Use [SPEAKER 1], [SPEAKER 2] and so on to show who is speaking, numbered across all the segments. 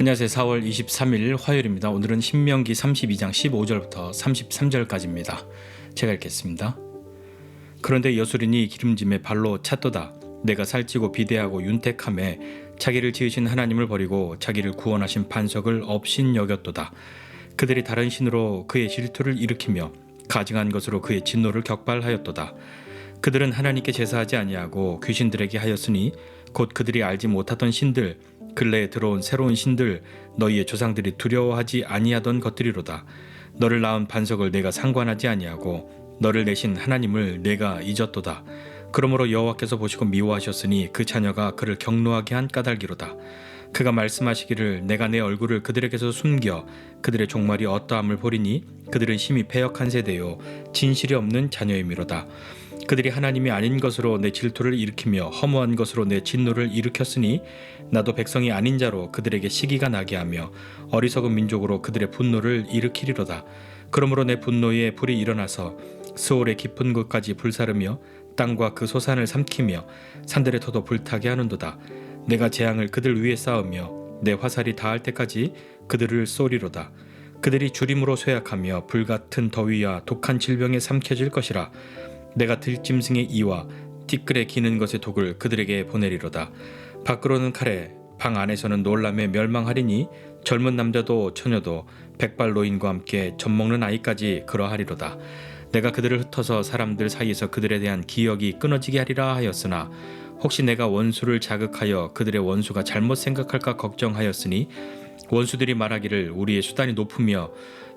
[SPEAKER 1] 안녕하세요. 4월 23일 화요일입니다. 오늘은 신명기 32장 15절부터 33절까지입니다. 제가 읽겠습니다. 그런데 여수린이 기름짐에 발로 찼도다. 내가 살찌고 비대하고 윤택함에 자기를 지으신 하나님을 버리고 자기를 구원하신 반석을 업신 여겼도다. 그들이 다른 신으로 그의 질투를 일으키며 가증한 것으로 그의 진노를 격발하였도다. 그들은 하나님께 제사하지 아니하고 귀신들에게 하였으니 곧 그들이 알지 못하던 신들, 근래에 들어온 새로운 신들, 너희의 조상들이 두려워하지 아니하던 것들이로다. 너를 낳은 반석을 내가 상관하지 아니하고 너를 내신 하나님을 내가 잊었도다. 그러므로 여호와께서 보시고 미워하셨으니 그 자녀가 그를 경노하게 한 까닭이로다. 그가 말씀하시기를 내가 내 얼굴을 그들에게서 숨겨 그들의 종말이 어떠함을 보리니 그들은 심히 패역한 세대요 진실이 없는 자녀이미로다. 그들이 하나님이 아닌 것으로 내 질투를 일으키며 허무한 것으로 내 진노를 일으켰으니 나도 백성이 아닌 자로 그들에게 시기가 나게 하며 어리석은 민족으로 그들의 분노를 일으키리로다. 그러므로 내 분노에 불이 일어나서 스올의 깊은 곳까지 불사르며 땅과 그 소산을 삼키며 산들의 터도 불타게 하는도다. 내가 재앙을 그들 위에 쌓으며 내 화살이 닿을 때까지 그들을 쏘리로다. 그들이 주림으로 쇠약하며 불같은 더위와 독한 질병에 삼켜질 것이라. 내가 들짐승의 이와 티끌에 기는 것의 독을 그들에게 보내리로다. 밖으로는 칼에 방 안에서는 놀람에 멸망하리니 젊은 남자도 처녀도 백발 노인과 함께 젖먹는 아이까지 그러하리로다. 내가 그들을 흩어서 사람들 사이에서 그들에 대한 기억이 끊어지게 하리라 하였으나 혹시 내가 원수를 자극하여 그들의 원수가 잘못 생각할까 걱정하였으니 원수들이 말하기를 우리의 수단이 높으며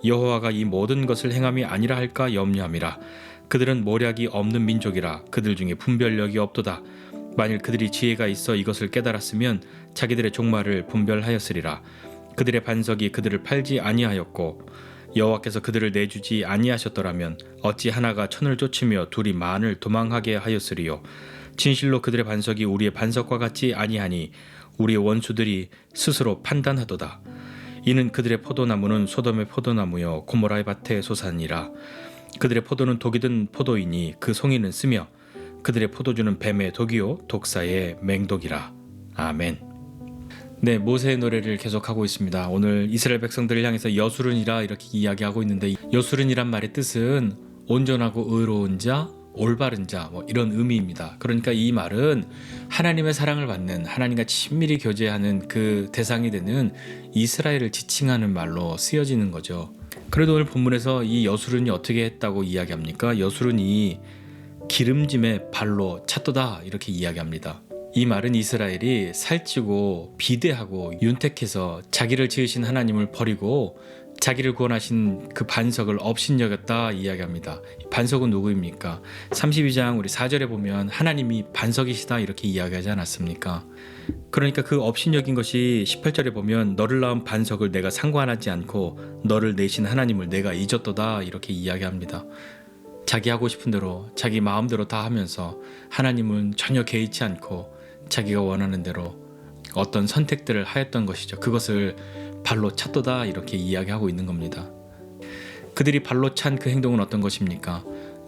[SPEAKER 1] 여호와가 이 모든 것을 행함이 아니라 할까 염려함이라. 그들은 모략이 없는 민족이라 그들 중에 분별력이 없도다. 만일 그들이 지혜가 있어 이것을 깨달았으면 자기들의 종말을 분별하였으리라. 그들의 반석이 그들을 팔지 아니하였고 여호와께서 그들을 내주지 아니하셨더라면 어찌 하나가 천을 쫓으며 둘이 만을 도망하게 하였으리요. 진실로 그들의 반석이 우리의 반석과 같지 아니하니 우리의 원수들이 스스로 판단하도다. 이는 그들의 포도나무는 소돔의 포도나무여 고모라의 밭의 소산이라. 그들의 포도는 독이 든 포도이니 그 송이는 쓰며 그들의 포도주는 뱀의 독이요 독사의 맹독이라. 아멘. 네, 모세의 노래를 계속하고 있습니다. 오늘 이스라엘 백성들을 향해서 여수른이라 이렇게 이야기하고 있는데 여수른이란 말의 뜻은 온전하고 의로운 자, 올바른 자 이런 의미입니다. 그러니까 이 말은 하나님의 사랑을 받는 하나님과 친밀히 교제하는 그 대상이 되는 이스라엘을 지칭하는 말로 쓰여지는 거죠. 그래도 오늘 본문에서 이 여수른이 어떻게 했다고 이야기합니까? 여수른이 기름짐에 발로 찼도다 이렇게 이야기합니다. 이 말은 이스라엘이 살찌고 비대하고 윤택해서 자기를 지으신 하나님을 버리고 자기를 구원하신 그 반석을 업신여겼다 이야기합니다. 반석은 누구입니까? 32장 우리 4절에 보면 하나님이 반석이시다 이렇게 이야기하지 않았습니까? 그러니까 그 업신여긴 것이 18절에 보면 너를 낳은 반석을 내가 상관하지 않고 너를 내신 하나님을 내가 잊었도다 이렇게 이야기합니다. 자기 하고 싶은 대로 자기 마음대로 다 하면서 하나님은 전혀 개의치 않고 자기가 원하는 대로 어떤 선택들을 하였던 것이죠. 그것을 발로 찼도다 이렇게 이야기하고 있는 겁니다. 그들이 발로 찬 그 행동은 어떤 것입니까?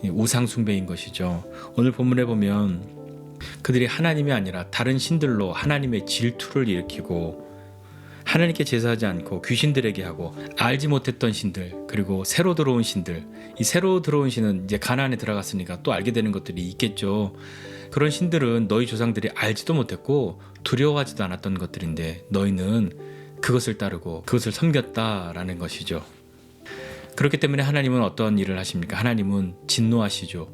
[SPEAKER 1] 우상 숭배인 것이죠. 오늘 본문에 보면 그들이 하나님이 아니라 다른 신들로 하나님의 질투를 일으키고 하나님께 제사하지 않고 귀신들에게 하고 알지 못했던 신들 그리고 새로 들어온 신들 이 새로 들어온 신은 이제 가나안에 들어갔으니까 또 알게 되는 것들이 있겠죠. 그런 신들은 너희 조상들이 알지도 못했고 두려워하지도 않았던 것들인데 너희는 그것을 따르고 그것을 섬겼다라는 것이죠. 그렇기 때문에 하나님은 어떤 일을 하십니까? 하나님은 진노하시죠.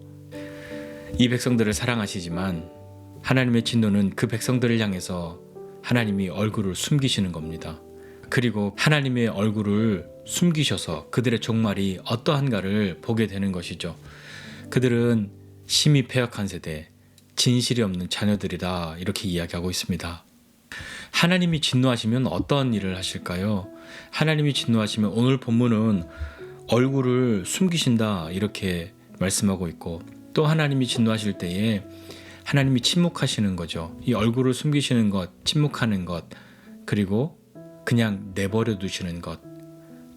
[SPEAKER 1] 이 백성들을 사랑하시지만 하나님의 진노는 그 백성들을 향해서 하나님이 얼굴을 숨기시는 겁니다. 그리고 하나님의 얼굴을 숨기셔서 그들의 종말이 어떠한가를 보게 되는 것이죠. 그들은 심히 패역한 세대, 진실이 없는 자녀들이다 이렇게 이야기하고 있습니다. 하나님이 진노하시면 어떤 일을 하실까요? 하나님이 진노하시면 오늘 본문은 얼굴을 숨기신다 이렇게 말씀하고 있고 또 하나님이 진노하실 때에 하나님이 침묵하시는 거죠. 이 얼굴을 숨기시는 것, 침묵하는 것, 그리고 그냥 내버려 두시는 것.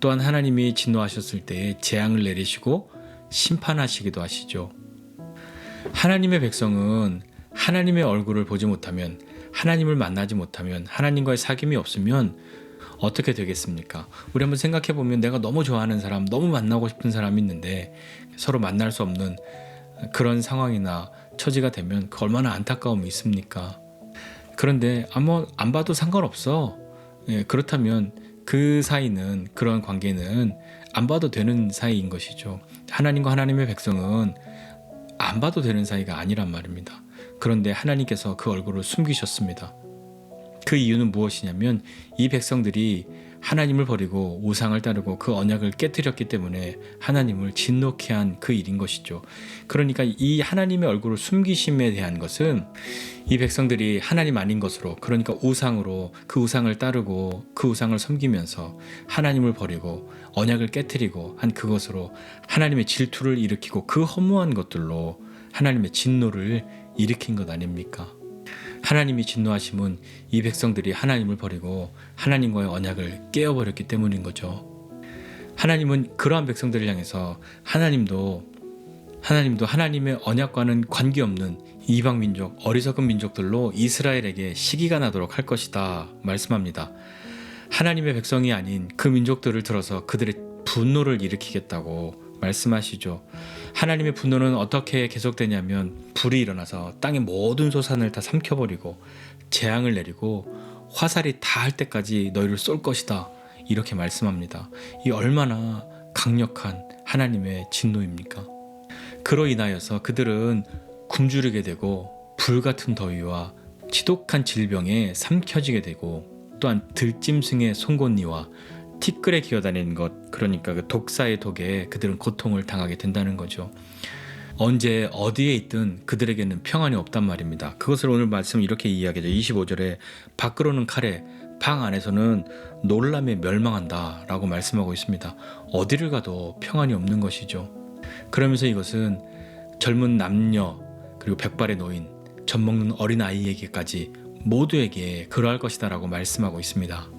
[SPEAKER 1] 또한 하나님이 진노하셨을 때에 재앙을 내리시고 심판하시기도 하시죠. 하나님의 백성은 하나님의 얼굴을 보지 못하면 하나님을 만나지 못하면 하나님과의 사귐이 없으면 어떻게 되겠습니까? 우리 한번 생각해 보면 내가 너무 좋아하는 사람, 너무 만나고 싶은 사람이 있는데 서로 만날 수 없는 그런 상황이나 처지가 되면 그 얼마나 안타까움이 있습니까? 그런데 아무 안 봐도 상관없어. 그렇다면 그 사이는, 그런 관계는 안 봐도 되는 사이인 것이죠. 하나님과 하나님의 백성은 안 봐도 되는 사이가 아니란 말입니다. 그런데 하나님께서 그 얼굴을 숨기셨습니다. 그 이유는 무엇이냐면 이 백성들이 하나님을 버리고 우상을 따르고 그 언약을 깨뜨렸기 때문에 하나님을 진노케 한 그 일인 것이죠. 그러니까 이 하나님의 얼굴을 숨기심에 대한 것은 이 백성들이 하나님 아닌 것으로, 그러니까 우상으로, 그 우상을 따르고 그 우상을 섬기면서 하나님을 버리고 언약을 깨뜨리고 한 그것으로 하나님의 질투를 일으키고 그 허무한 것들로 하나님의 진노를 일으킨 것 아닙니까? 하나님이 진노하심은 이 백성들이 하나님을 버리고 하나님과의 언약을 깨어버렸기 때문인 거죠. 하나님은 그러한 백성들을 향해서 하나님도 하나님의 언약과는 관계없는 이방 민족, 어리석은 민족들로 이스라엘에게 시기가 나도록 할 것이다 말씀합니다. 하나님의 백성이 아닌 그 민족들을 들어서 그들의 분노를 일으키겠다고 말씀하시죠. 하나님의 분노는 어떻게 계속되냐면 불이 일어나서 땅의 모든 소산을 다 삼켜버리고 재앙을 내리고 화살이 닿을 때까지 너희를 쏠 것이다, 이렇게 말씀합니다. 이 얼마나 강력한 하나님의 진노입니까? 그로 인하여서 그들은 굶주리게 되고 불같은 더위와 지독한 질병에 삼켜지게 되고 또한 들짐승의 송곳니와 티끌에 기어다니는 것, 그러니까 그 독사의 독에 그들은 고통을 당하게 된다는 거죠. 언제 어디에 있든 그들에게는 평안이 없단 말입니다. 그것을 오늘 말씀 이렇게 이야기하죠. 25절에 밖으로는 칼에, 방 안에서는 놀람에 멸망한다 라고 말씀하고 있습니다. 어디를 가도 평안이 없는 것이죠. 그러면서 이것은 젊은 남녀 그리고 백발의 노인, 젖먹는 어린아이에게까지 모두에게 그러할 것이다 라고 말씀하고 있습니다.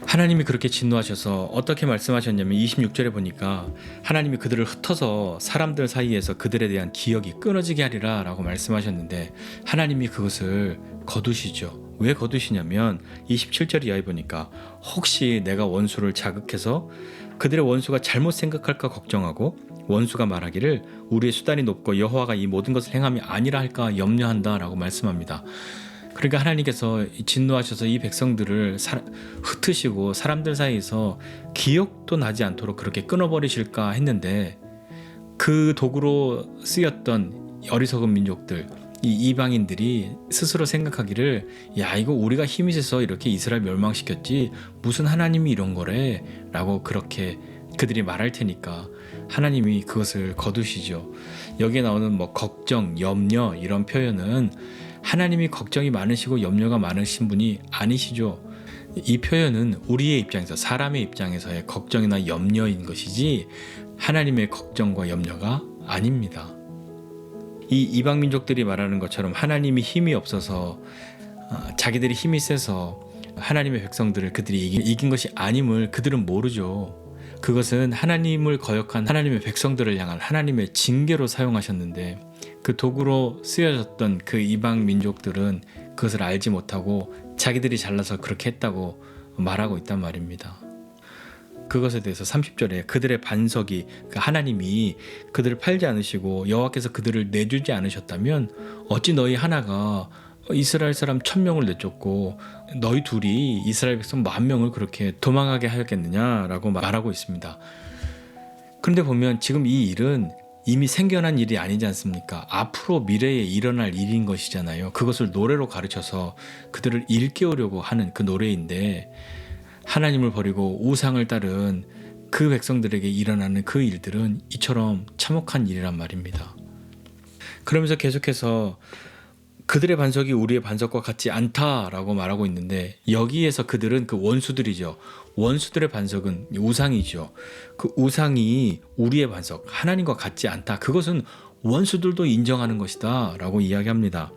[SPEAKER 1] 하나님이 그렇게 진노하셔서 어떻게 말씀하셨냐면 26절에 보니까 하나님이 그들을 흩어서 사람들 사이에서 그들에 대한 기억이 끊어지게 하리라 라고 말씀하셨는데 하나님이 그것을 거두시죠. 왜 거두시냐면 27절 이하에 보니까 혹시 내가 원수를 자극해서 그들의 원수가 잘못 생각할까 걱정하고 원수가 말하기를 우리의 수단이 높고 여호와가 이 모든 것을 행함이 아니라 할까 염려한다 라고 말씀합니다. 그러니까 하나님께서 진노하셔서 이 백성들을 흩으시고 사람들 사이에서 기억도 나지 않도록 그렇게 끊어버리실까 했는데 그 도구로 쓰였던 어리석은 민족들, 이 이방인들이 스스로 생각하기를 야, 이거 우리가 힘이 세서 이렇게 이스라엘 멸망시켰지 무슨 하나님이 이런 거래 라고 그렇게 그들이 말할 테니까 하나님이 그것을 거두시죠. 여기에 나오는 뭐 걱정, 염려 이런 표현은 하나님이 걱정이 많으시고 염려가 많으신 분이 아니시죠. 이 표현은 우리의 입장에서, 사람의 입장에서의 걱정이나 염려인 것이지 하나님의 걱정과 염려가 아닙니다. 이 이방 민족들이 말하는 것처럼 하나님이 힘이 없어서 자기들이 힘이 세서 하나님의 백성들을 그들이 이긴 것이 아님을 그들은 모르죠. 그것은 하나님을 거역한 하나님의 백성들을 향한 하나님의 징계로 사용하셨는데 그 도구로 쓰여졌던 그 이방 민족들은 그것을 알지 못하고 자기들이 잘나서 그렇게 했다고 말하고 있단 말입니다. 그것에 대해서 30절에 그들의 반석이, 하나님이 그들을 팔지 않으시고 여호와께서 그들을 내주지 않으셨다면 어찌 너희 하나가 이스라엘 사람 1000명을 내쫓고 너희 둘이 이스라엘 백성 10,000명을 그렇게 도망하게 하였겠느냐라고 말하고 있습니다. 그런데 보면 지금 이 일은 이미 생겨난 일이 아니지 않습니까? 앞으로 미래에 일어날 일인 것이잖아요. 그것을 노래로 가르쳐서 그들을 일깨우려고 하는 그 노래인데 하나님을 버리고 우상을 따른 그 백성들에게 일어나는 그 일들은 이처럼 참혹한 일이란 말입니다. 그러면서 계속해서 그들의 반석이 우리의 반석과 같지 않다라고 말하고 있는데 여기에서 그들은 그 원수들이죠. 원수들의 반석은 우상이죠. 그 우상이 우리의 반석, 하나님과 같지 않다. 그것은 원수들도 인정하는 것이다 라고 이야기합니다.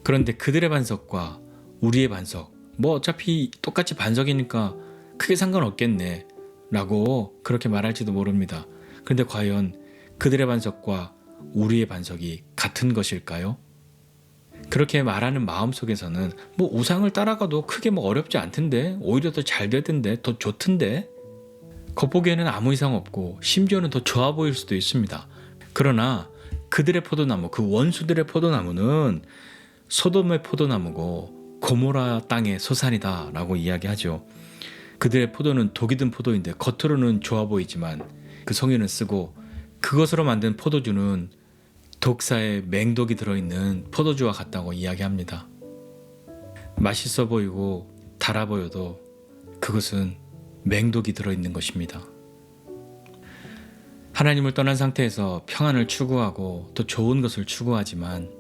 [SPEAKER 1] 그런데 그들의 반석과 우리의 반석, 뭐 어차피 똑같이 반석이니까 크게 상관없겠네 라고 그렇게 말할지도 모릅니다. 그런데 과연 그들의 반석과 우리의 반석이 같은 것일까요? 그렇게 말하는 마음속에서는 뭐 우상을 따라가도 크게 뭐 어렵지 않던데, 오히려 더 잘 되던데, 더 좋던데, 겉보기에는 아무 이상 없고 심지어는 더 좋아 보일 수도 있습니다. 그러나 그들의 포도나무, 그 원수들의 포도나무는 소돔의 포도나무고 고모라 땅의 소산이다 라고 이야기하죠. 그들의 포도는 독이 든 포도인데 겉으로는 좋아 보이지만 그 성유는 쓰고 그것으로 만든 포도주는 독사의 맹독이 들어있는 포도주와 같다고 이야기합니다. 맛있어 보이고 달아 보여도 그것은 맹독이 들어있는 것입니다. 하나님을 떠난 상태에서 평안을 추구하고 또 좋은 것을 추구하지만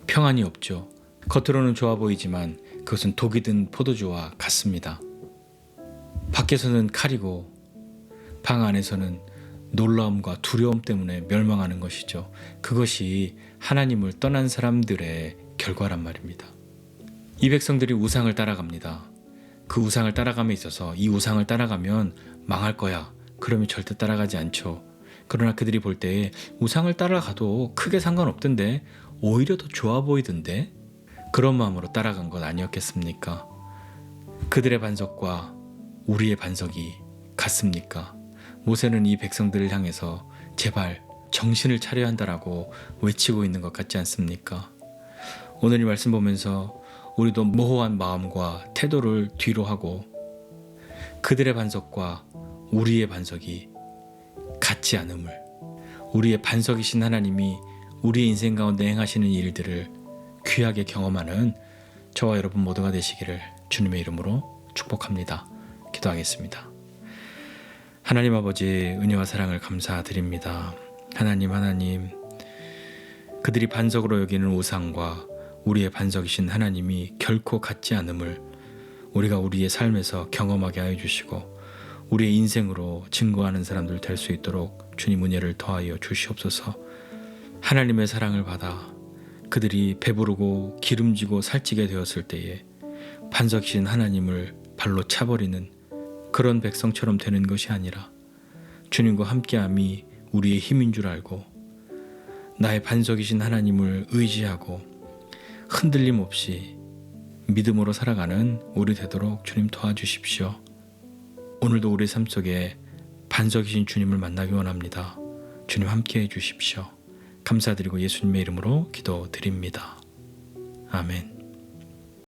[SPEAKER 1] 평안이 없죠. 겉으로는 좋아 보이지만 그것은 독이 든 포도주와 같습니다. 밖에서는 칼이고 방 안에서는 놀라움과 두려움 때문에 멸망하는 것이죠. 그것이 하나님을 떠난 사람들의 결과란 말입니다. 이 백성들이 우상을 따라갑니다. 그 우상을 따라감에 있어서 이 우상을 따라가면 망할 거야. 그러면 절대 따라가지 않죠. 그러나 그들이 볼 때에 우상을 따라가도 크게 상관없던데, 오히려 더 좋아 보이던데, 그런 마음으로 따라간 것 아니었겠습니까? 그들의 반석과 우리의 반석이 같습니까? 모세는 이 백성들을 향해서 제발 정신을 차려야 한다라고 외치고 있는 것 같지 않습니까? 오늘 이 말씀 보면서 우리도 모호한 마음과 태도를 뒤로 하고 그들의 반석과 우리의 반석이 같지 않음을, 우리의 반석이신 하나님이 우리의 인생 가운데 행하시는 일들을 귀하게 경험하는 저와 여러분 모두가 되시기를 주님의 이름으로 축복합니다. 기도하겠습니다. 하나님 아버지, 은혜와 사랑을 감사드립니다. 하나님, 그들이 반석으로 여기는 우상과 우리의 반석이신 하나님이 결코 같지 않음을 우리가 우리의 삶에서 경험하게 하여 주시고 우리의 인생으로 증거하는 사람들 될 수 있도록 주님 은혜를 더하여 주시옵소서. 하나님의 사랑을 받아 그들이 배부르고 기름지고 살찌게 되었을 때에 반석이신 하나님을 발로 차버리는 그런 백성처럼 되는 것이 아니라 주님과 함께함이 우리의 힘인 줄 알고 나의 반석이신 하나님을 의지하고 흔들림 없이 믿음으로 살아가는 우리 되도록 주님 도와주십시오. 오늘도 우리 삶 속에 반석이신 주님을 만나기 원합니다. 주님 함께해 주십시오. 감사드리고 예수님의 이름으로 기도드립니다. 아멘.